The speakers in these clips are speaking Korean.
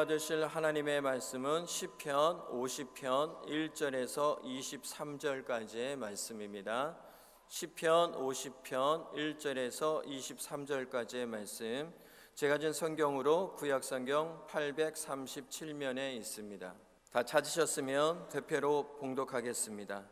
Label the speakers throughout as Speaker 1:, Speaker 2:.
Speaker 1: 받으실 하나님의 말씀은 시편 50편 1절에서 23절까지의 말씀입니다. 시편 50편 1절에서 23절까지의 말씀, 제가 준 성경으로 구약성경 837면에 있습니다. 다 찾으셨으면 대표로 봉독하겠습니다.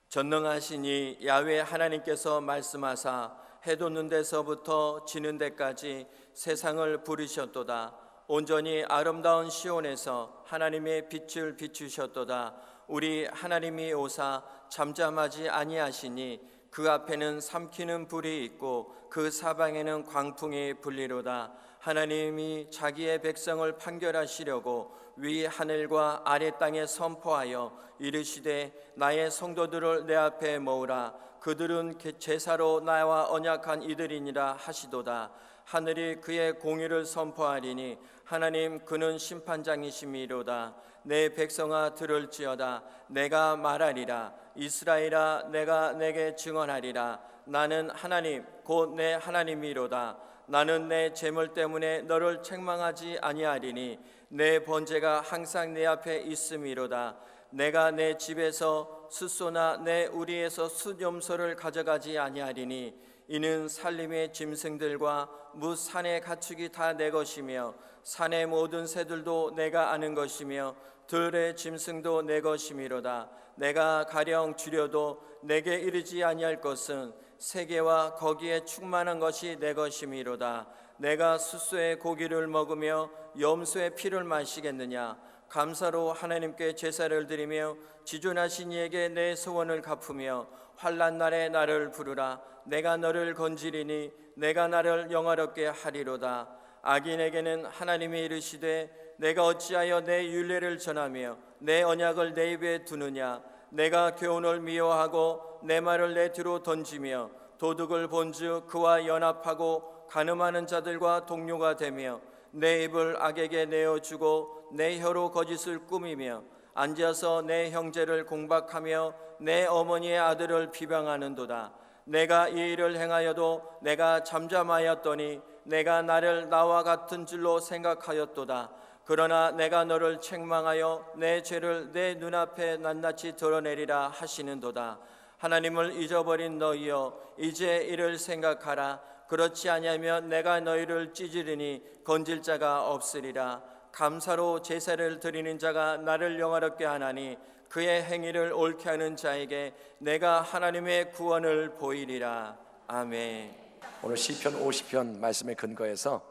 Speaker 1: 전능하시니 야훼 하나님께서 말씀하사 해 돋는 데서부터 지는 데까지 세상을 부르셨도다. 온전히 아름다운 시온에서 하나님의 빛을 비추셨도다. 우리 하나님이 오사 잠잠하지 아니하시니 그 앞에는 삼키는 불이 있고 그 사방에는 광풍이 불리로다. 하나님이 자기의 백성을 판결하시려고 위 하늘과 아래 땅에 선포하여 이르시되 나의 성도들을 내 앞에 모으라. 그들은 제사로 나와 언약한 이들이니라 하시도다. 하늘이 그의 공의를 선포하리니 하나님 그는 심판장이심이로다. 내 백성아 들을지어다. 내가 말하리라. 이스라엘아 내가 내게 증언하리라. 나는 하나님 곧 내 하나님이로다. 나는 내 재물 때문에 너를 책망하지 아니하리니 내 번제가 항상 내 앞에 있음이로다. 내가 내 집에서 숫소나 내 우리에서 숫염소를 가져가지 아니하리니 이는 산림의 짐승들과 무산의 가축이 다 내 것이며 산의 모든 새들도 내가 아는 것이며 들의 짐승도 내 것이미로다. 내가 가령 줄여도 내게 이르지 아니할 것은 세계와 거기에 충만한 것이 내 것이미로다. 내가 숫소의 고기를 먹으며 염소의 피를 마시겠느냐. 감사로 하나님께 제사를 드리며 지존하신 이에게 내 소원을 갚으며 환난 날에 나를 부르라. 내가 너를 건지리니 내가 나를 영화롭게 하리로다. 악인에게는 하나님이 이르시되 내가 어찌하여 내 율례를 전하며 내 언약을 내 입에 두느냐. 내가 교훈을 미워하고 내 말을 내 뒤로 던지며 도둑을 본즉 그와 연합하고 간음하는 자들과 동료가 되며 내 입을 악에게 내어주고 내 혀로 거짓을 꾸미며 앉아서 내 형제를 공박하며 내 어머니의 아들을 비방하는도다. 내가 이 일을 행하여도 내가 잠잠하였더니 내가 나를 나와 같은 줄로 생각하였도다. 그러나 내가 너를 책망하여 내 죄를 내 눈앞에 낱낱이 드러내리라 하시는도다. 하나님을 잊어버린 너희여 이제 이를 생각하라. 그렇지 아니하면 내가 너희를 찢으리니 건질 자가 없으리라. 감사로 제사를 드리는 자가 나를 영화롭게 하나니 그의 행위를 옳게 하는 자에게 내가 하나님의 구원을 보이리라. 아멘.
Speaker 2: 오늘 시편 50편 말씀에 근거해서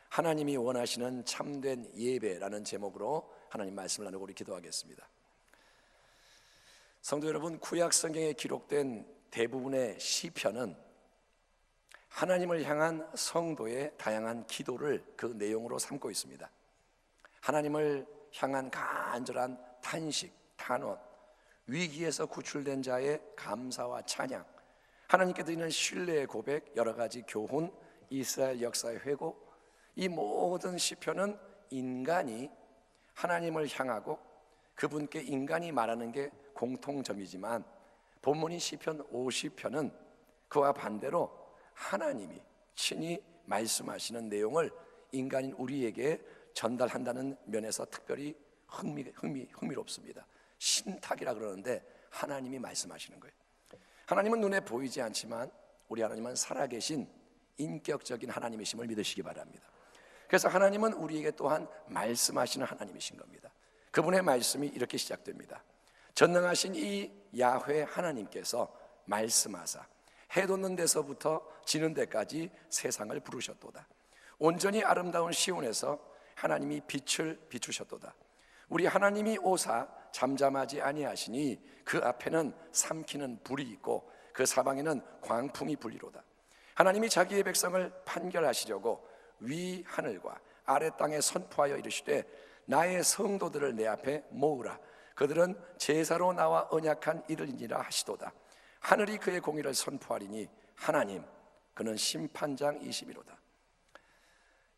Speaker 2: 하나님이 원하시는 참된 예배라는 제목으로 하나님 말씀을 나누고 우리 기도하겠습니다. 성도 여러분, 구약 성경에 기록된 대부분의 시편은 하나님을 향한 성도의 다양한 기도를 그 내용으로 삼고 있습니다. 하나님을 향한 간절한 탄식, 탄원, 위기에서 구출된 자의 감사와 찬양, 하나님께 드리는 신뢰의 고백, 여러 가지 교훈, 이스라엘 역사의 회고, 이 모든 시편은 인간이 하나님을 향하고 그분께 인간이 말하는 게 공통점이지만 본문인 시편 50편은 그와 반대로 하나님이 친히 말씀하시는 내용을 인간인 우리에게 전달한다는 면에서 특별히 흥미롭습니다. 신탁이라 그러는데 하나님이 말씀하시는 거예요. 하나님은 눈에 보이지 않지만 우리 하나님은 살아계신 인격적인 하나님이심을 믿으시기 바랍니다. 그래서 하나님은 우리에게 또한 말씀하시는 하나님이신 겁니다. 그분의 말씀이 이렇게 시작됩니다. 전능하신 이 야훼 하나님께서 말씀하사 해 돋는 데서부터 지는 데까지 세상을 부르셨도다. 온전히 아름다운 시온에서 하나님이 빛을 비추셨도다. 우리 하나님이 오사 잠잠하지 아니하시니 그 앞에는 삼키는 불이 있고 그 사방에는 광풍이 불리로다. 하나님이 자기의 백성을 판결하시려고 위 하늘과 아래 땅에 선포하여 이르시되 나의 성도들을 내 앞에 모으라. 그들은 제사로 나와 언약한 이들이니라 하시도다. 하늘이 그의 공의를 선포하리니 하나님 그는 심판장이시미로다.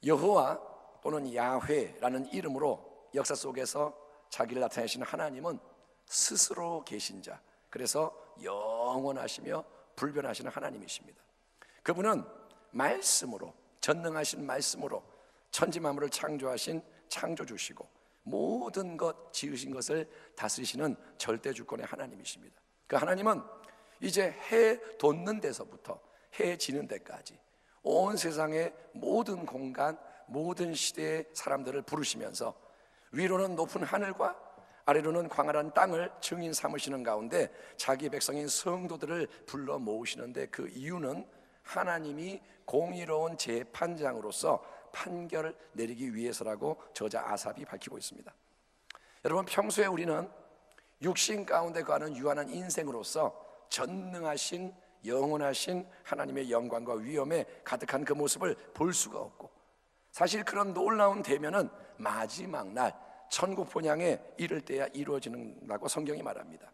Speaker 2: 여호와 또는 야훼라는 이름으로 역사 속에서 자기를 나타내시는 하나님은 스스로 계신 자, 그래서 영원하시며 불변하시는 하나님이십니다. 그분은 말씀으로, 전능하신 말씀으로 천지 만물을 창조하신 창조주시고 모든 것 지으신 것을 다스리시는 절대 주권의 하나님이십니다. 그 하나님은 이제 해 돋는 데서부터 해 지는 데까지 온 세상의 모든 공간, 모든 시대의 사람들을 부르시면서 위로는 높은 하늘과 아래로는 광활한 땅을 증인 삼으시는 가운데 자기 백성인 성도들을 불러 모으시는데 그 이유는 하나님이 공의로운 재판장으로서 판결을 내리기 위해서라고 저자 아삽이 밝히고 있습니다. 여러분, 평소에 우리는 육신 가운데 거하는 유한한 인생으로서 전능하신 영원하신 하나님의 영광과 위엄에 가득한 그 모습을 볼 수가 없고, 사실 그런 놀라운 대면은 마지막 날 천국 본향에 이를 때야 이루어지는다고 성경이 말합니다.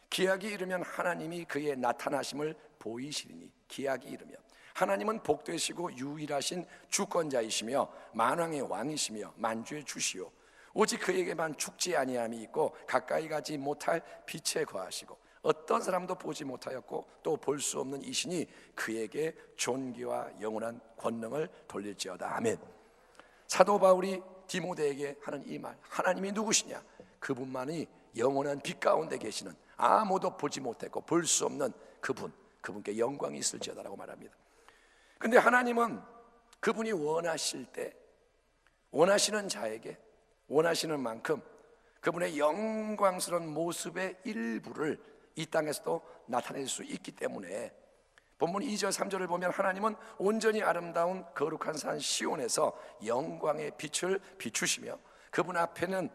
Speaker 2: 기약이 이르면 하나님이 그의 나타나심을 보이시리니, 기약이 이르면 하나님은 복되시고 유일하신 주권자이시며 만왕의 왕이시며 만주의 주시오, 오직 그에게만 죽지 아니함이 있고 가까이 가지 못할 빛에 거하시고 어떤 사람도 보지 못하였고 또 볼 수 없는 이신이 그에게 존귀와 영원한 권능을 돌릴지어다. 아멘. 사도 바울이 디모데에게 하는 이 말, 하나님이 누구시냐? 그분만이 영원한 빛 가운데 계시는, 아무도 보지 못했고 볼 수 없는 그분께 영광이 있을지어다라고 말합니다. 근데 하나님은 그분이 원하실 때 원하시는 자에게 원하시는 만큼 그분의 영광스러운 모습의 일부를 이 땅에서도 나타낼 수 있기 때문에 본문 2절 3절을 보면 하나님은 온전히 아름다운 거룩한 산 시온에서 영광의 빛을 비추시며 그분 앞에 있는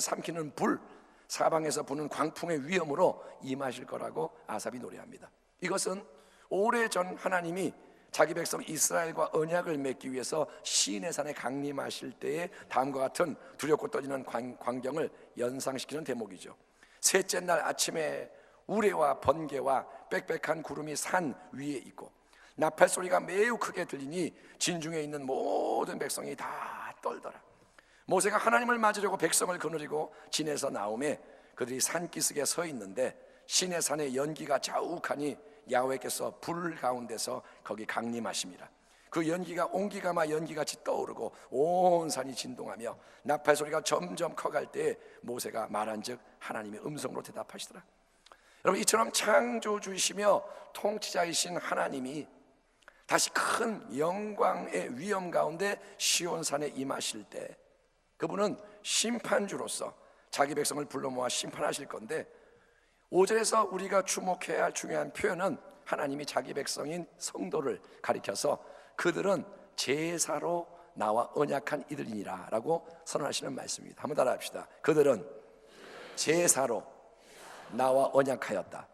Speaker 2: 삼키는 불, 사방에서 부는 광풍의 위엄으로 임하실 거라고 아삽이 노래합니다. 이것은 오래전 하나님이 자기 백성 이스라엘과 언약을 맺기 위해서 시내산에 강림하실 때의 다음과 같은 두렵고 떨리는 광경을 연상시키는 대목이죠. 셋째 날 아침에 우레와 번개와 빽빽한 구름이 산 위에 있고 나팔 소리가 매우 크게 들리니 진중에 있는 모든 백성이 다 떨더라. 모세가 하나님을 맞으려고 백성을 거느리고 진에서 나오매 그들이 산기슭에 서 있는데 시내산의 연기가 자욱하니 야훼께서 불 가운데서 거기 강림하심이라. 그 연기가 온기가마 연기같이 떠오르고 온 산이 진동하며 나팔 소리가 점점 커갈 때에 모세가 말한즉 하나님의 음성으로 대답하시더라. 여러분, 이처럼 창조주이시며 통치자이신 하나님이 다시 큰 영광의 위엄 가운데 시온산에 임하실 때 그분은 심판주로서 자기 백성을 불러 모아 심판하실 건데, 5절에서 우리가 주목해야 할 중요한 표현은 하나님이 자기 백성인 성도를 가리켜서 그들은 제사로 나와 언약한 이들이니라 라고 선언하시는 말씀입니다. 한번 따라합시다. 그들은 제사로 나와 언약하였다.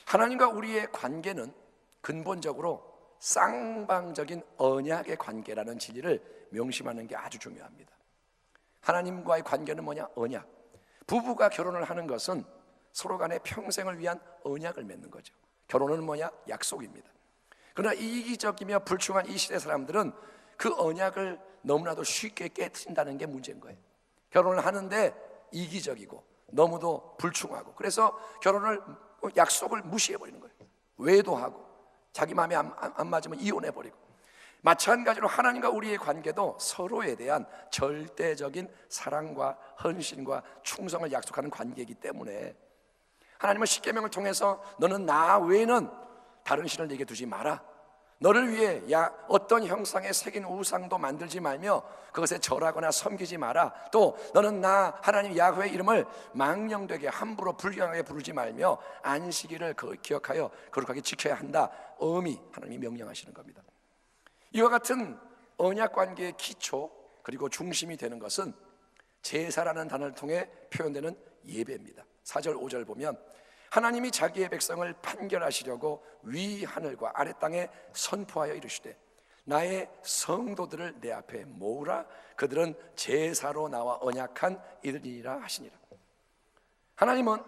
Speaker 2: 하나님과 우리의 관계는 근본적으로 쌍방적인 언약의 관계라는 진리를 명심하는 게 아주 중요합니다. 하나님과의 관계는 뭐냐? 언약. 부부가 결혼을 하는 것은 서로 간에 평생을 위한 언약을 맺는 거죠. 결혼은 뭐냐? 약속입니다. 그러나 이기적이며 불충한 이 시대 사람들은 그 언약을 너무나도 쉽게 깨트린다는 게 문제인 거예요. 결혼을 하는데 이기적이고 너무도 불충하고, 그래서 결혼을 약속을 무시해버리는 거예요. 외도하고 자기 마음에 안 맞으면 이혼해버리고. 마찬가지로 하나님과 우리의 관계도 서로에 대한 절대적인 사랑과 헌신과 충성을 약속하는 관계이기 때문에 하나님은 십계명을 통해서 너는 나 외에는 다른 신을 내게 두지 마라, 너를 위해 어떤 형상의 새긴 우상도 만들지 말며 그것에 절하거나 섬기지 마라, 또 너는 나 하나님 야훼의 이름을 망령되게 함부로 불경하게 부르지 말며 안식일을 기억하여 거룩하게 지켜야 한다, 엄히 하나님이 명령하시는 겁니다. 이와 같은 언약관계의 기초 그리고 중심이 되는 것은 제사라는 단어를 통해 표현되는 예배입니다. 4절 5절 보면 하나님이 자기의 백성을 판결하시려고 위 하늘과 아래 땅에 선포하여 이르시되 나의 성도들을 내 앞에 모으라, 그들은 제사로 나와 언약한 이들이라 하시니라. 하나님은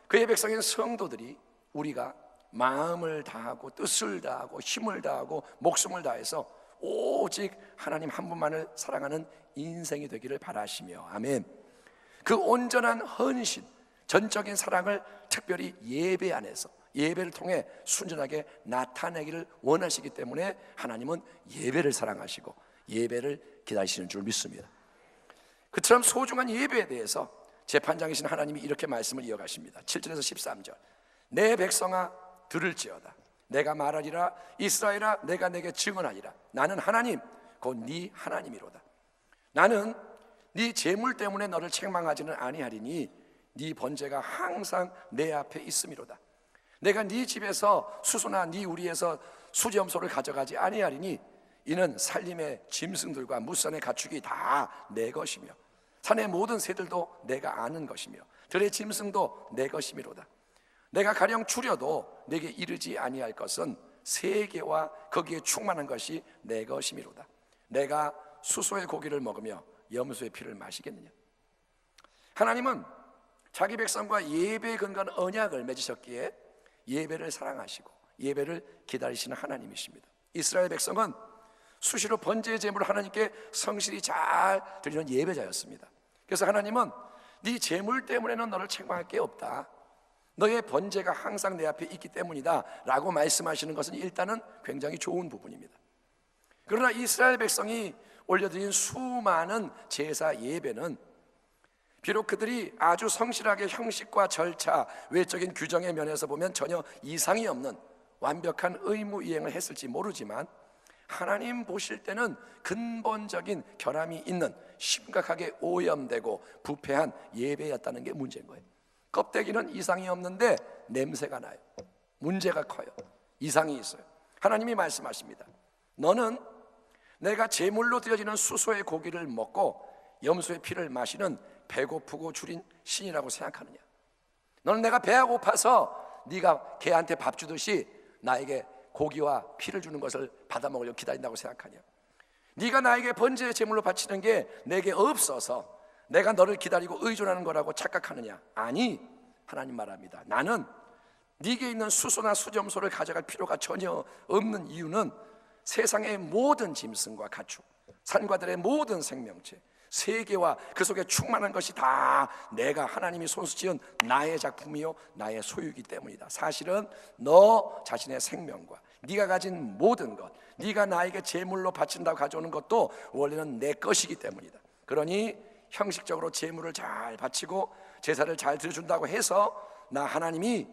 Speaker 2: 그의 백성인 성도들이 우리가 마음을 다하고 뜻을 다하고 힘을 다하고 목숨을 다해서 오직 하나님 한 분만을 사랑하는 인생이 되기를 바라시며, 아멘. 그 온전한 헌신, 전적인 사랑을 특별히 예배 안에서 예배를 통해 순전하게 나타내기를 원하시기 때문에 하나님은 예배를 사랑하시고 예배를 기다리시는 줄 믿습니다. 그처럼 소중한 예배에 대해서 재판장이신 하나님이 이렇게 말씀을 이어가십니다. 7절에서 13절. 내 백성아 들을지어다. 내가 말하리라. 이스라엘아 내가 내게 증언하리라. 나는 하나님 곧 네 하나님이로다. 나는 네 재물 때문에 너를 책망하지는 아니하리니 네 번제가 항상 내 앞에 있음이로다. 내가 네 집에서 수소나 네 우리에서 수점소를 가져가지 아니하리니 이는 산림의 짐승들과 무산의 가축이 다 내 것이며 산의 모든 새들도 내가 아는 것이며 들의 짐승도 내 것이미로다. 내가 가령 추려도 내게 이르지 아니할 것은 세계와 거기에 충만한 것이 내 것이미로다. 내가 수소의 고기를 먹으며 염소의 피를 마시겠느냐. 하나님은 자기 백성과 예배에 근거한 언약을 맺으셨기에 예배를 사랑하시고 예배를 기다리시는 하나님이십니다. 이스라엘 백성은 수시로 번제의 제물을 하나님께 성실히 잘 드리는 예배자였습니다. 그래서 하나님은 네 제물 때문에는 너를 책망할 게 없다. 너의 번제가 항상 내 앞에 있기 때문이다 라고 말씀하시는 것은 일단은 굉장히 좋은 부분입니다. 그러나 이스라엘 백성이 올려드린 수많은 제사 예배는 비록 그들이 아주 성실하게 형식과 절차, 외적인 규정의 면에서 보면 전혀 이상이 없는 완벽한 의무 이행을 했을지 모르지만 하나님 보실 때는 근본적인 결함이 있는 심각하게 오염되고 부패한 예배였다는 게 문제인 거예요. 껍데기는 이상이 없는데 냄새가 나요. 문제가 커요. 이상이 있어요. 하나님이 말씀하십니다. 너는 내가 제물로 드려지는 수소의 고기를 먹고 염소의 피를 마시는 배고프고 줄인 신이라고 생각하느냐? 너는 내가 배가 고파서 네가 개한테 밥 주듯이 나에게 고기와 피를 주는 것을 받아 먹으려고 기다린다고 생각하냐? 네가 나에게 번제의 제물로 바치는 게 내게 없어서 내가 너를 기다리고 의존하는 거라고 착각하느냐? 아니, 하나님 말합니다. 나는 네게 있는 수소나 수점소를 가져갈 필요가 전혀 없는 이유는 세상의 모든 짐승과 가축, 산과들의 모든 생명체, 세계와 그 속에 충만한 것이 다 내가 하나님이 손수지은 나의 작품이요 나의 소유이기 때문이다. 사실은 너 자신의 생명과 네가 가진 모든 것, 네가 나에게 제물로 바친다고 가져오는 것도 원래는 내 것이기 때문이다. 그러니 형식적으로 제물을 잘 바치고 제사를 잘 드려준다고 해서 나 하나님이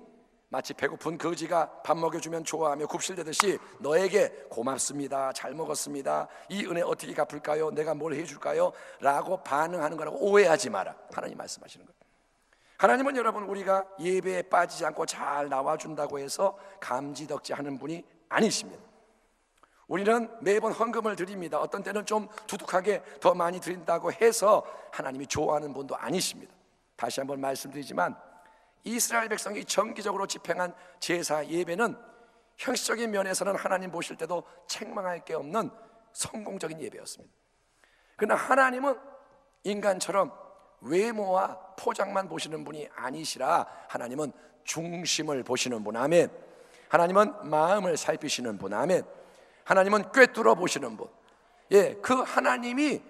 Speaker 2: 마치 배고픈 거지가 밥 먹여주면 좋아하며 굽실대듯이 너에게 고맙습니다, 잘 먹었습니다, 이 은혜 어떻게 갚을까요, 내가 뭘 해줄까요? 라고 반응하는 거라고 오해하지 마라. 하나님 말씀하시는 거예요. 하나님은 여러분 우리가 예배에 빠지지 않고 잘 나와준다고 해서 감지덕지하는 분이 아니십니다. 우리는 매번 헌금을 드립니다. 어떤 때는 좀 두둑하게 더 많이 드린다고 해서 하나님이 좋아하는 분도 아니십니다. 다시 한번 말씀드리지만 이스라엘 백성이 정기적으로 집행한 제사 예배는 형식적인 면에서는 하나님 보실 때도 책망할 게 없는 성공적인 예배였습니다. 그러나 하나님은 인간처럼 외모와 포장만 보시는 분이 아니시라 하나님은 중심을 보시는 분. 아멘. 하나님은 마음을 살피시는 분. 아멘. 하나님은 꿰뚫어 보시는 분. 예, 그 하나님이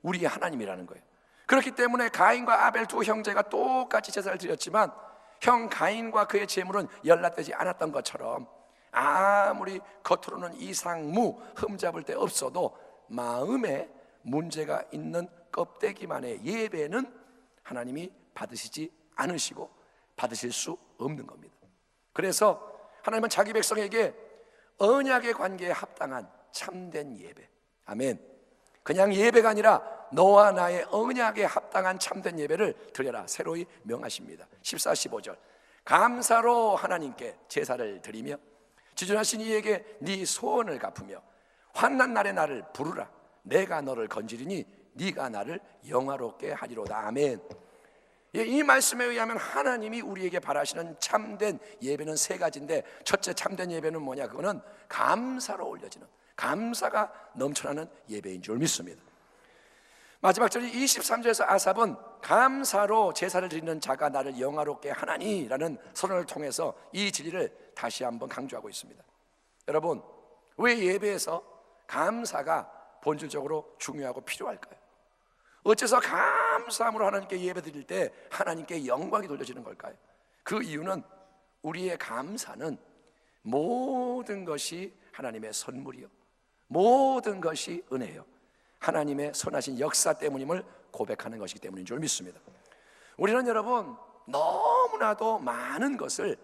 Speaker 2: 우리의 하나님이라는 거예요. 그렇기 때문에 가인과 아벨 두 형제가 똑같이 제사를 드렸지만 형 가인과 그의 제물은 연락되지 않았던 것처럼 아무리 겉으로는 이상무 흠잡을 데 없어도 마음에 문제가 있는 껍데기만의 예배는 하나님이 받으시지 않으시고 받으실 수 없는 겁니다. 그래서 하나님은 자기 백성에게 언약의 관계에 합당한 참된 예배, 아멘, 그냥 예배가 아니라 너와 나의 언약에 합당한 참된 예배를 드려라 새로이 명하십니다. 14, 15절. 감사로 하나님께 제사를 드리며 지존하신 이에게 네 소원을 갚으며 환난 날에 나를 부르라. 내가 너를 건지리니 네가 나를 영화롭게 하리로다. 아멘. 이 말씀에 의하면 하나님이 우리에게 바라시는 참된 예배는 세 가지인데, 첫째 참된 예배는 뭐냐? 그거는 감사로 올려지는, 감사가 넘쳐나는 예배인 줄 믿습니다. 마지막 절이 23절에서 아삽은 감사로 제사를 드리는 자가 나를 영화롭게 하나니라는 선언을 통해서 이 진리를 다시 한번 강조하고 있습니다. 여러분, 왜 예배에서 감사가 본질적으로 중요하고 필요할까요? 어째서 감사함으로 하나님께 예배 드릴 때 하나님께 영광이 돌려지는 걸까요? 그 이유는 우리의 감사는 모든 것이 하나님의 선물이요, 모든 것이 은혜요, 하나님의 선하신 역사 때문임을 고백하는 것이기 때문인 줄 믿습니다. 우리는 여러분 너무나도 많은 것을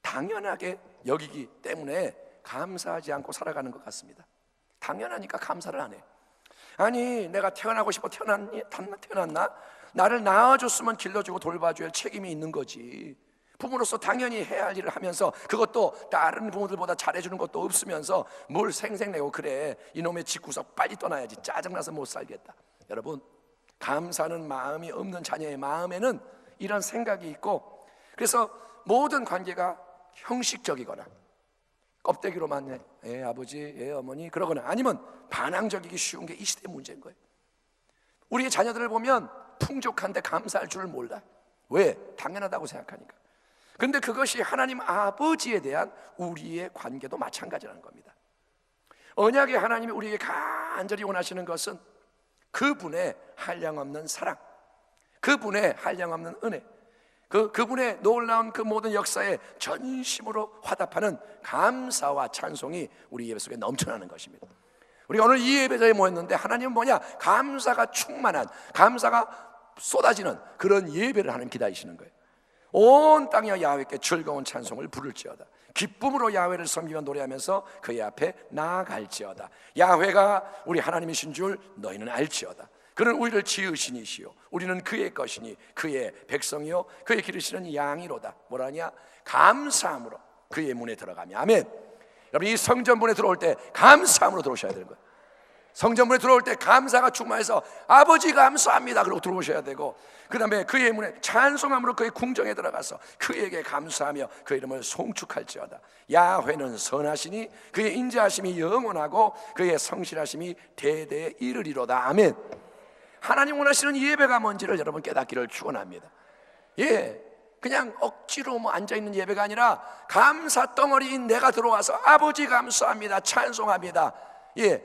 Speaker 2: 당연하게 여기기 때문에 감사하지 않고 살아가는 것 같습니다. 당연하니까 감사를 안 해. 아니 내가 태어나고 싶어 태어났나? 나를 낳아줬으면 길러주고 돌봐줘야 할 책임이 있는 거지. 부모로서 당연히 해야 할 일을 하면서 그것도 다른 부모들보다 잘해주는 것도 없으면서 뭘 생색내고 그래. 이놈의 집구석 빨리 떠나야지. 짜증나서 못 살겠다. 여러분 감사하는 마음이 없는 자녀의 마음에는 이런 생각이 있고, 그래서 모든 관계가 형식적이거나 껍데기로만 아버지 어머니 그러거나 아니면 반항적이기 쉬운 게 이 시대의 문제인 거예요. 우리의 자녀들을 보면 풍족한데 감사할 줄을 몰라. 왜? 당연하다고 생각하니까. 그런데 그것이 하나님 아버지에 대한 우리의 관계도 마찬가지라는 겁니다. 언약의 하나님이 우리에게 간절히 원하시는 것은 그분의 한량없는 사랑, 그분의 한량없는 은혜, 그분의 놀라운 그 모든 역사에 전심으로 화답하는 감사와 찬송이 우리 예배 속에 넘쳐나는 것입니다. 우리가 오늘 이 예배자에 모였는데 하나님은 뭐냐? 감사가 충만한, 감사가 쏟아지는 그런 예배를 하는 기다리시는 거예요. 온 땅이여 야훼께 즐거운 찬송을 부를지어다. 기쁨으로 야훼를 섬기며 노래하면서 그의 앞에 나아갈지어다. 야훼가 우리 하나님이신 줄 너희는 알지어다. 그는 우리를 지으신 이시요 우리는 그의 것이니 그의 백성이요 그의 기르시는 양이로다. 뭐라냐? 감사함으로 그의 문에 들어가며. 아멘. 여러분 이 성전문에 들어올 때 감사함으로 들어오셔야 되는 거예요. 성전문에 들어올 때 감사가 충만해서 아버지 감사합니다 그러고 들어오셔야 되고, 그 다음에 그의 문에 찬송함으로 그의 궁정에 들어가서 그에게 감사하며 그 이름을 송축할지어다. 야훼는 선하시니 그의 인자하심이 영원하고 그의 성실하심이 대대에 이르리로다. 아멘. 하나님 원하시는 예배가 뭔지를 여러분 깨닫기를 축원합니다. 그냥 억지로 앉아있는 예배가 아니라 감사 덩어리인 내가 들어와서 아버지 감사합니다 찬송합니다,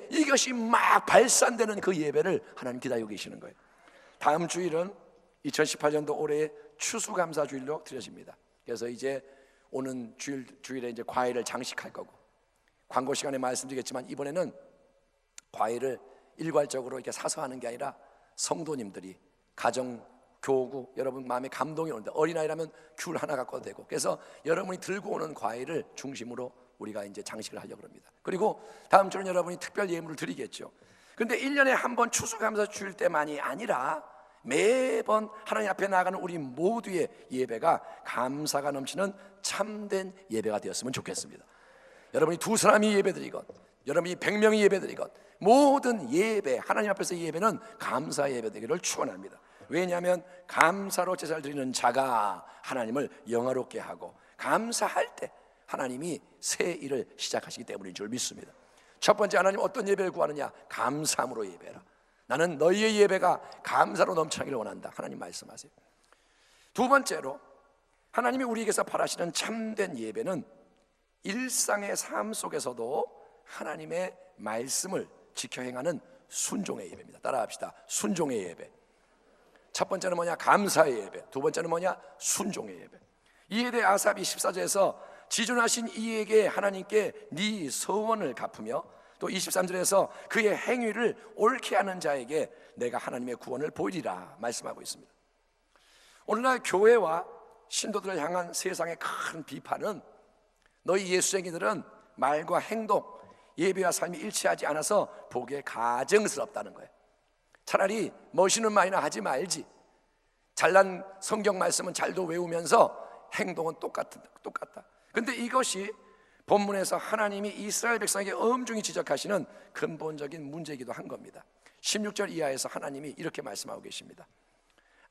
Speaker 2: 이것이 막 발산되는 그 예배를 하나님 기다리고 계시는 거예요. 다음 주일은 2018년도 올해의 추수감사주일로 드려집니다. 그래서 이제 오는 주일에 이제 과일을 장식할 거고, 광고 시간에 말씀드리겠지만 이번에는 과일을 일괄적으로 이렇게 사서 하는 게 아니라 성도님들이 가정 교구 여러분 마음에 감동이 오는데, 어린아이라면 귤 하나 갖고 와도 되고, 그래서 여러분이 들고 오는 과일을 중심으로 우리가 이제 장식을 하려고 합니다. 그리고 다음 주는 여러분이 특별 예물을 드리겠죠. 그런데 1년에 한 번 추수감사 주일 때만이 아니라 매번 하나님 앞에 나아가는 우리 모두의 예배가 감사가 넘치는 참된 예배가 되었으면 좋겠습니다. 여러분이 2사람이 예배드리건 여러분이 100명이 예배드리건 모든 예배, 하나님 앞에서 예배는 감사 예배 되기를 축원합니다. 왜냐하면 감사로 제사를 드리는 자가 하나님을 영화롭게 하고, 감사할 때 하나님이 새 일을 시작하시기 때문인 줄 믿습니다. 첫 번째, 하나님 어떤 예배를 구하느냐? 감사함으로 예배해라. 나는 너희의 예배가 감사로 넘쳐나기를 원한다. 하나님 말씀하세요. 두 번째로, 하나님이 우리에게서 바라시는 참된 예배는 일상의 삶 속에서도 하나님의 말씀을 지켜 행하는 순종의 예배입니다. 따라합시다. 순종의 예배. 첫 번째는 뭐냐? 감사의 예배. 두 번째는 뭐냐? 순종의 예배. 이에 대해 아삽이 14절에서 지존하신 이에게 하나님께 네 서원을 갚으며, 또 23절에서 그의 행위를 옳게 하는 자에게 내가 하나님의 구원을 보이리라 말씀하고 있습니다. 오늘날 교회와 신도들을 향한 세상의 큰 비판은 너희 예수쟁이들은 말과 행동, 예배와 삶이 일치하지 않아서 보기에 가증스럽다는 거예요. 차라리 멋있는 말이나 하지 말지. 잘난 성경 말씀은 잘도 외우면서 행동은 똑같다. 그런데 이것이 본문에서 하나님이 이스라엘 백성에게 엄중히 지적하시는 근본적인 문제이기도 한 겁니다. 16절 이하에서 하나님이 이렇게 말씀하고 계십니다.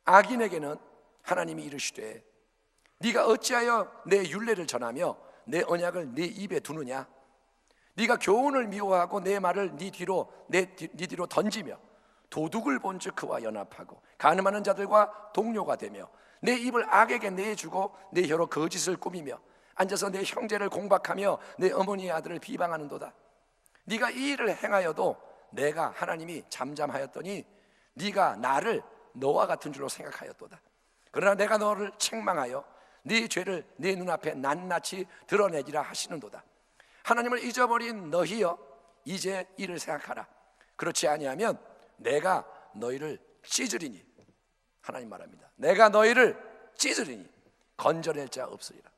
Speaker 2: 악인에게는 하나님이 이르시되 네가 어찌하여 내 율례를 전하며 내 언약을 네 입에 두느냐? 네가 교훈을 미워하고 내 말을 네 뒤로 던지며 도둑을 본즉 그와 연합하고 간음하는 자들과 동료가 되며 내 입을 악에게 내주고 내 혀로 거짓을 꾸미며 앉아서 내 형제를 공박하며 내 어머니의 아들을 비방하는도다. 네가 이 일을 행하여도 내가 하나님이 잠잠하였더니 네가 나를 너와 같은 줄로 생각하였도다. 그러나 내가 너를 책망하여 네 죄를 네 눈앞에 낱낱이 드러내리라 하시는도다. 하나님을 잊어버린 너희여, 이제 이를 생각하라. 그렇지 아니하면 내가 너희를 찢으리니, 하나님 말합니다. 내가 너희를 찢으리니 건져낼 자 없으리라.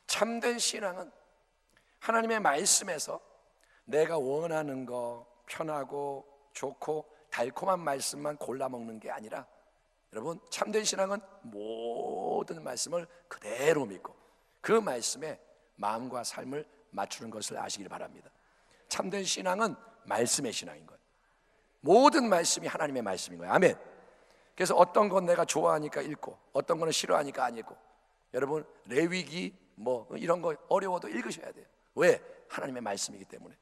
Speaker 2: 참된 신앙은 하나님의 말씀에서 내가 원하는 거, 편하고 좋고 달콤한 말씀만 골라 먹는 게 아니라, 여러분, 참된 신앙은 모든 말씀을 그대로 믿고 그 말씀에 마음과 삶을 맞추는 것을 아시길 바랍니다. 참된 신앙은 말씀의 신앙인 거예요. 모든 말씀이 하나님의 말씀인 거예요. 아멘. 그래서 어떤 건 내가 좋아하니까 읽고 어떤 거는 싫어하니까 안 읽고, 여러분 레위기 뭐 이런 거 어려워도 읽으셔야 돼요. 왜? 하나님의 말씀이기 때문에.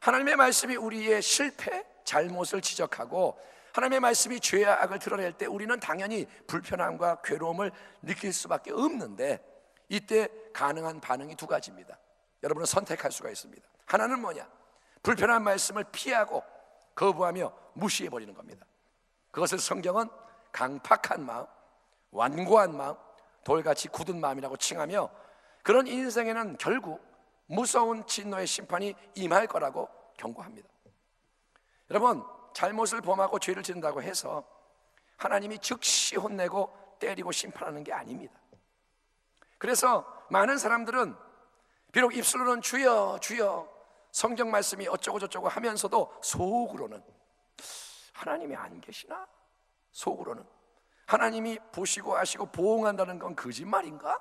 Speaker 2: 하나님의 말씀이 우리의 실패, 잘못을 지적하고 하나님의 말씀이 죄와 악을 드러낼 때 우리는 당연히 불편함과 괴로움을 느낄 수밖에 없는데, 이때 가능한 반응이 두 가지입니다. 여러분은 선택할 수가 있습니다. 하나는 뭐냐? 불편한 말씀을 피하고 거부하며 무시해버리는 겁니다. 그것을 성경은 강팍한 마음, 완고한 마음, 돌같이 굳은 마음이라고 칭하며, 그런 인생에는 결국 무서운 진노의 심판이 임할 거라고 경고합니다. 여러분, 잘못을 범하고 죄를 짓는다고 해서 하나님이 즉시 혼내고 때리고 심판하는 게 아닙니다. 그래서 많은 사람들은 비록 입술로는 주여 주여 성경 말씀이 어쩌고 저쩌고 하면서도 속으로는 하나님이 안 계시나? 속으로는 하나님이 보시고 아시고 보응한다는 건 거짓말인가?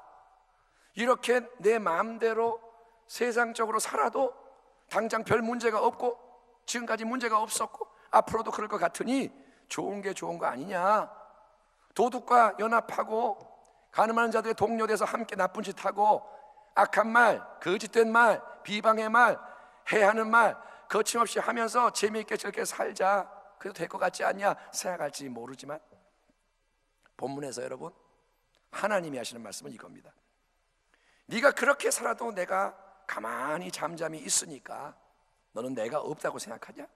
Speaker 2: 이렇게 내 마음대로 세상적으로 살아도 당장 별 문제가 없고 지금까지 문제가 없었고 앞으로도 그럴 것 같으니 좋은 게 좋은 거 아니냐? 도둑과 연합하고 가늠하는 자들의 동료돼서 함께 나쁜 짓 하고 악한 말, 거짓된 말, 비방의 말, 해하는 말 거침없이 하면서 재미있게 저렇게 살자, 그래도 될 것 같지 않냐 생각할지 모르지만, 본문에서 여러분 하나님이 하시는 말씀은 이겁니다. 네가 그렇게 살아도 내가 가만히 잠잠히 있으니까 너는 내가 없다고 생각하냐?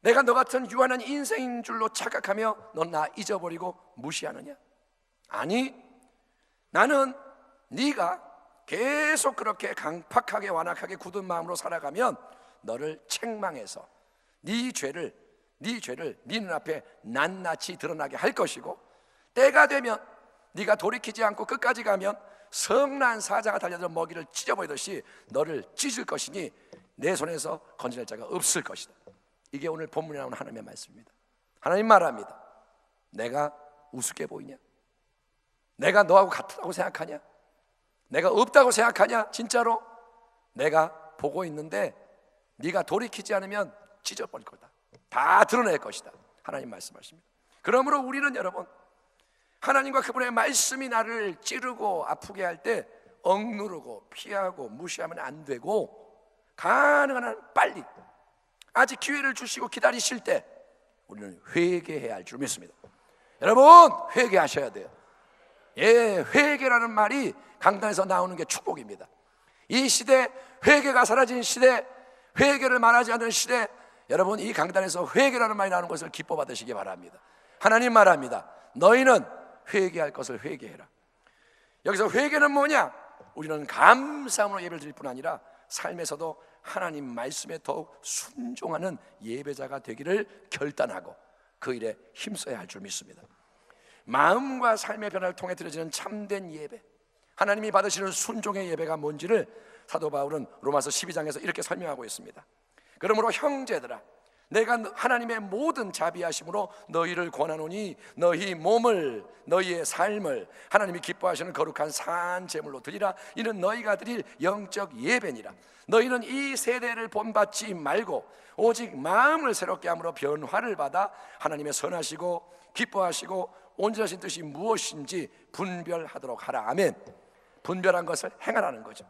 Speaker 2: 내가 너 같은 유한한 인생인 줄로 착각하며 넌 나 잊어버리고 무시하느냐? 아니, 나는 네가 계속 그렇게 강팍하게 완악하게 굳은 마음으로 살아가면 너를 책망해서 네 죄를 네 눈앞에 낱낱이 드러나게 할 것이고, 때가 되면 네가 돌이키지 않고 끝까지 가면 성난 사자가 달려들어 먹이를 찢어버리듯이 너를 찢을 것이니 내 손에서 건져낼 자가 없을 것이다. 이게 오늘 본문에 나오는 하나님의 말씀입니다. 하나님 말합니다. 내가 우습게 보이냐? 내가 너하고 같다고 생각하냐? 내가 없다고 생각하냐? 진짜로 내가 보고 있는데 네가 돌이키지 않으면 찢어버릴 거다. 다 드러낼 것이다. 하나님 말씀하십니다. 그러므로 우리는 여러분, 하나님과 그분의 말씀이 나를 찌르고 아프게 할 때 억누르고 피하고 무시하면 안 되고, 가능한 한 빨리 아직 기회를 주시고 기다리실 때 우리는 회개해야 할 줄 믿습니다. 여러분, 회개하셔야 돼요. 예, 회개라는 말이 강단에서 나오는 게 축복입니다. 이 시대, 회개가 사라진 시대, 회개를 말하지 않는 시대, 여러분 이 강단에서 회개라는 말이 나오는 것을 기뻐 받으시기 바랍니다. 하나님 말합니다. 너희는 회개할 것을 회개해라. 여기서 회개는 뭐냐? 우리는 감사함으로 예배를 드릴 뿐 아니라 삶에서도 하나님 말씀에 더욱 순종하는 예배자가 되기를 결단하고 그 일에 힘써야 할 줄 믿습니다. 마음과 삶의 변화를 통해 드려지는 참된 예배, 하나님이 받으시는 순종의 예배가 뭔지를 사도 바울은 로마서 12장에서 이렇게 설명하고 있습니다. 그러므로 형제들아, 내가 하나님의 모든 자비하심으로 너희를 권하노니 너희 몸을, 너희의 삶을 하나님이 기뻐하시는 거룩한 산 제물로 드리라. 이는 너희가 드릴 영적 예배니라. 너희는 이 세대를 본받지 말고 오직 마음을 새롭게 함으로 변화를 받아 하나님의 선하시고 기뻐하시고 온전하신 뜻이 무엇인지 분별하도록 하라. 아멘. 분별한 것을 행하라는 거죠.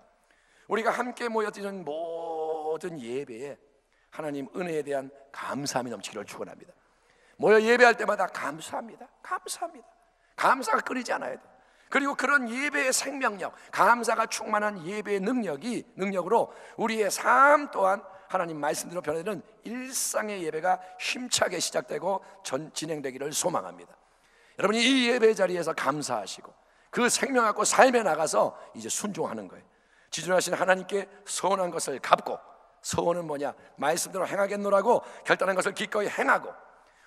Speaker 2: 우리가 함께 모여드리는 모든 예배에 하나님 은혜에 대한 감사함이 넘치기를 축원합니다. 모여 예배할 때마다 감사합니다. 감사가 끊이지 않아야 돼요. 그리고 그런 예배의 생명력, 감사가 충만한 예배의 능력으로 우리의 삶 또한 하나님 말씀대로 변화되는 일상의 예배가 힘차게 시작되고 진행되기를 소망합니다. 여러분이 이 예배 자리에서 감사하시고 그 생명 갖고 삶에 나가서 이제 순종하는 거예요. 지존하신 하나님께 선한 것을 갚고 서원은 뭐냐? 말씀대로 행하겠노라고 결단한 것을 기꺼이 행하고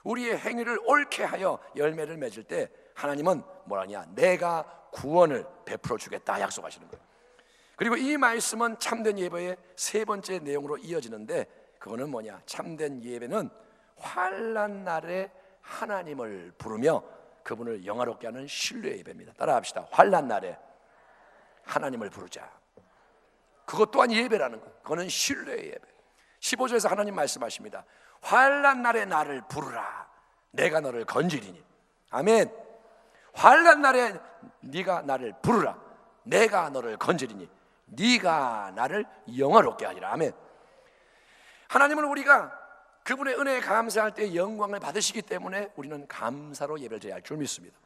Speaker 2: 우리의 행위를 옳게 하여 열매를 맺을 때 하나님은 뭐라냐? 내가 구원을 베풀어 주겠다 약속하시는 거예요. 그리고 이 말씀은 참된 예배의 세 번째 내용으로 이어지는데, 그거는 뭐냐? 참된 예배는 환난 날에 하나님을 부르며 그분을 영화롭게 하는 신뢰의 예배입니다. 따라합시다. 환난 날에 하나님을 부르자. 그것 또한 예배라는 거예요. 그거는 신뢰의 예배. 15절에서 하나님 말씀하십니다. 환난 날에 나를 부르라. 내가 너를 건지리니. 아멘. 환난 날에 네가 나를 부르라. 내가 너를 건지리니. 네가 나를 영화롭게 하리라. 아멘. 하나님은 우리가 그분의 은혜에 감사할 때 영광을 받으시기 때문에 우리는 감사로 예배를 드려야 할 줄 믿습니다.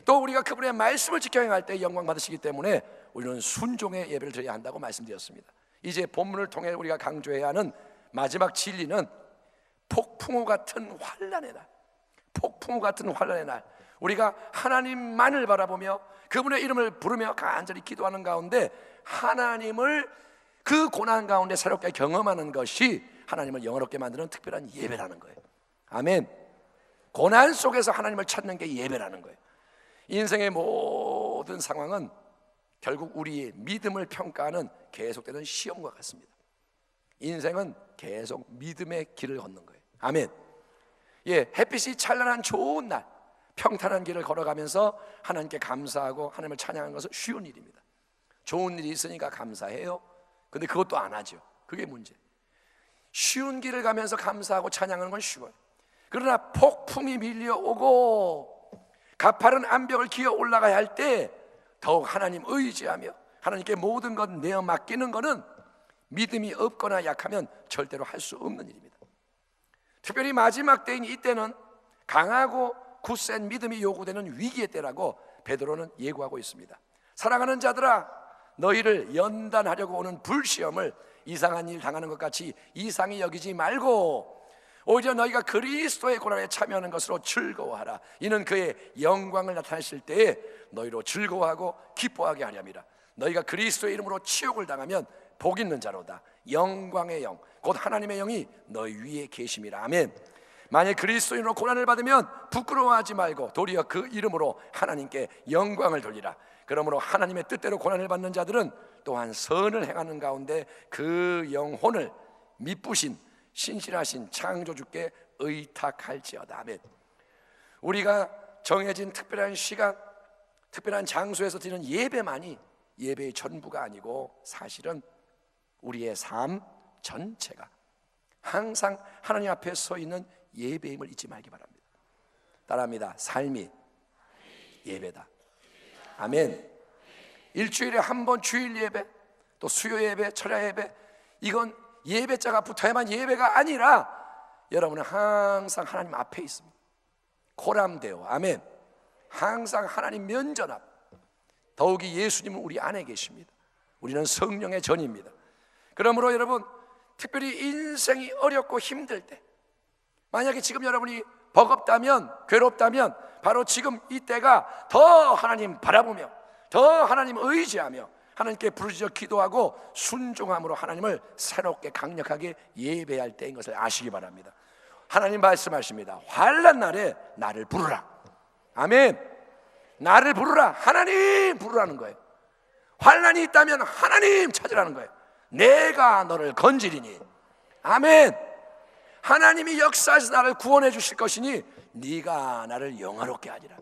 Speaker 2: 또 우리가 그분의 말씀을 지켜 행할 때 영광 받으시기 때문에 우리는 순종의 예배를 드려야 한다고 말씀드렸습니다. 이제 본문을 통해 우리가 강조해야 하는 마지막 진리는 폭풍우 같은 환난의 날, 폭풍우 같은 환난의 날, 우리가 하나님만을 바라보며 그분의 이름을 부르며 간절히 기도하는 가운데 하나님을 그 고난 가운데 새롭게 경험하는 것이 하나님을 영화롭게 만드는 특별한 예배라는 거예요. 아멘. 고난 속에서 하나님을 찾는 게 예배라는 거예요. 인생의 모든 상황은 결국 우리의 믿음을 평가하는 계속되는 시험과 같습니다. 인생은 계속 믿음의 길을 걷는 거예요. 아멘. 예, 햇빛이 찬란한 좋은 날, 평탄한 길을 걸어가면서 하나님께 감사하고 하나님을 찬양하는 것은 쉬운 일입니다. 좋은 일이 있으니까 감사해요. 근데 그것도 안 하죠. 그게 문제. 쉬운 길을 가면서 감사하고 찬양하는 건 쉬워요. 그러나 폭풍이 밀려오고 가파른 암벽을 기어 올라가야 할 때 더욱 하나님 의지하며 하나님께 모든 것 내어 맡기는 것은 믿음이 없거나 약하면 절대로 할 수 없는 일입니다. 특별히 마지막 때인 이때는 강하고 굳센 믿음이 요구되는 위기의 때라고 베드로는 예고하고 있습니다. 사랑하는 자들아, 너희를 연단하려고 오는 불시험을 이상한 일 당하는 것 같이 이상히 여기지 말고 오히려 너희가 그리스도의 고난에 참여하는 것으로 즐거워하라. 이는 그의 영광을 나타내실 때에 너희로 즐거워하고 기뻐하게 하렵니다. 너희가 그리스도의 이름으로 치욕을 당하면 복 있는 자로다. 영광의 영, 곧 하나님의 영이 너희 위에 계심이라. 아멘. 만약 그리스도인으로 고난을 받으면 부끄러워하지 말고 도리어 그 이름으로 하나님께 영광을 돌리라. 그러므로 하나님의 뜻대로 고난을 받는 자들은 또한 선을 행하는 가운데 그 영혼을 미쁘신 신실하신 창조주께 의탁할지어다. 아멘. 우리가 정해진 특별한 시간, 특별한 장소에서 드리는 예배만이 예배의 전부가 아니고 사실은 우리의 삶 전체가 항상 하나님 앞에 서 있는 예배임을 잊지 말기 바랍니다. 따라합니다. 삶이 예배다. 아멘. 일주일에 한 번 주일 예배, 또 수요 예배, 철야 예배, 이건 예배자가 붙어야만 예배가 아니라 여러분은 항상 하나님 앞에 있습니다. 코람데오. 아멘. 항상 하나님 면전 앞, 더욱이 예수님은 우리 안에 계십니다. 우리는 성령의 전입니다. 그러므로 여러분, 특별히 인생이 어렵고 힘들 때, 만약에 지금 여러분이 버겁다면, 괴롭다면 바로 지금 이때가 더 하나님 바라보며 더 하나님 의지하며 하나님께 부르짖어 기도하고 순종함으로 하나님을 새롭게 강력하게 예배할 때인 것을 아시기 바랍니다. 하나님 말씀하십니다. 환난 날에 나를 부르라. 아멘. 나를 부르라. 하나님 부르라는 거예요. 환난이 있다면 하나님 찾으라는 거예요. 내가 너를 건지리니. 아멘. 하나님이 역사에서 나를 구원해 주실 것이니 네가 나를 영화롭게 하리라.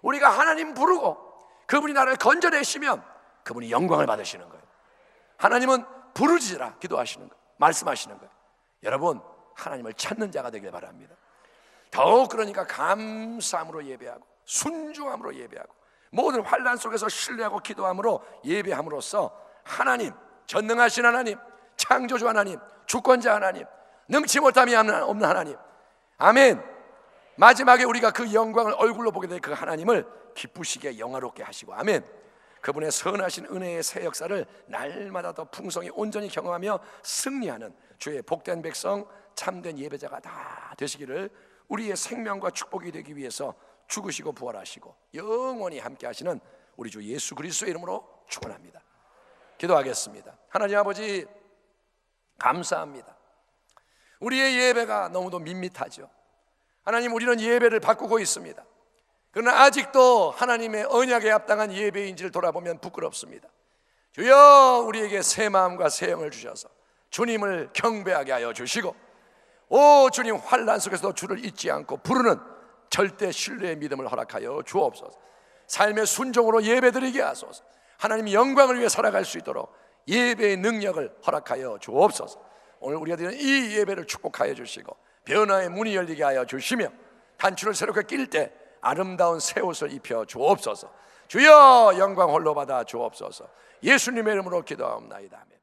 Speaker 2: 우리가 하나님 부르고 그분이 나를 건져내시면 그분이 영광을 받으시는 거예요. 하나님은 부르짖으라 기도하시는 거예요. 말씀하시는 거예요. 여러분, 하나님을 찾는 자가 되길 바랍니다. 더욱 그러니까 감사함으로 예배하고 순종함으로 예배하고 모든 환난 속에서 신뢰하고 기도함으로 예배함으로써 하나님, 전능하신 하나님, 창조주 하나님, 주권자 하나님, 능치 못함이 없는 하나님, 아멘. 마지막에 우리가 그 영광을 얼굴로 보게 될 그 하나님을 기쁘시게 영화롭게 하시고, 아멘. 그분의 선하신 은혜의 새 역사를 날마다 더 풍성히 온전히 경험하며 승리하는 주의 복된 백성, 참된 예배자가 다 되시기를 우리의 생명과 축복이 되기 위해서 죽으시고 부활하시고 영원히 함께 하시는 우리 주 예수 그리스도의 이름으로 축원합니다. 기도하겠습니다. 하나님 아버지, 감사합니다. 우리의 예배가 너무도 밋밋하죠. 하나님, 우리는 예배를 바꾸고 있습니다. 그러나 아직도 하나님의 언약에 합당한 예배인지를 돌아보면 부끄럽습니다. 주여, 우리에게 새 마음과 새 영을 주셔서 주님을 경배하게 하여 주시고, 오 주님, 환난 속에서도 주를 잊지 않고 부르는 절대 신뢰의 믿음을 허락하여 주옵소서. 삶의 순종으로 예배드리게 하소서. 하나님 영광을 위해 살아갈 수 있도록 예배의 능력을 허락하여 주옵소서. 오늘 우리가 드리는 이 예배를 축복하여 주시고 변화의 문이 열리게 하여 주시며 단추를 새롭게 낄 때 아름다운 새 옷을 입혀 주옵소서. 주여, 영광 홀로 받아 주옵소서. 예수님의 이름으로 기도하옵나이다. 아멘.